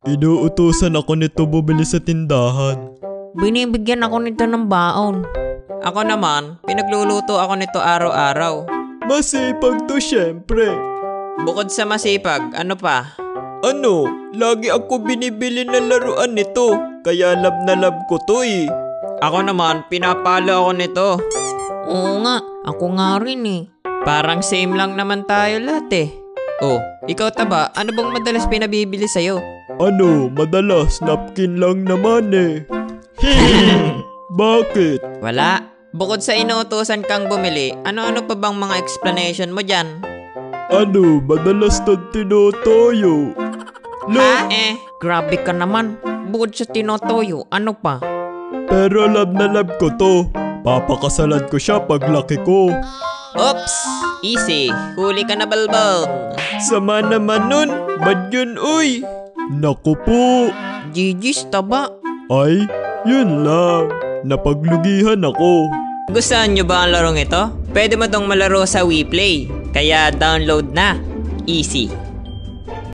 Inuutusan ako nito bumili sa tindahan. Binibigyan ako nito ng baon. Ako naman, pinagluluto ako nito araw-araw. Masipag to syempre. Bukod sa masipag, ano pa? Ano? Lagi ako binibili ng laruan nito. Kaya love na love ko to eh. Ako naman, pinapalo ako nito. Oo nga, ako nga rin eh. Parang same lang naman tayo lahat eh. Oh, ikaw Taba, ano bang madalas pinabibili sa'yo? Ano? Madalas napkin lang naman eh. Bakit? Wala. Bukod sa inuutosan kang bumili, ano-ano pa bang mga explanation mo dyan? Ano? Madalas tong tinotoyo. Grabe ka naman. Bukod sa tinotoyo, ano pa? Pero love na love ko to. Papakasalan ko siya paglaki ko. Oops! Easy. Huli ka na balbang. Sama naman nun. Bad yun uy. Naku po. GG's Taba. Ay, yun lang. Napaglugihan ako. Gustuhan nyo ba ang larong ito? Pwede mo tong malaro sa WePlay. Kaya download na. Easy.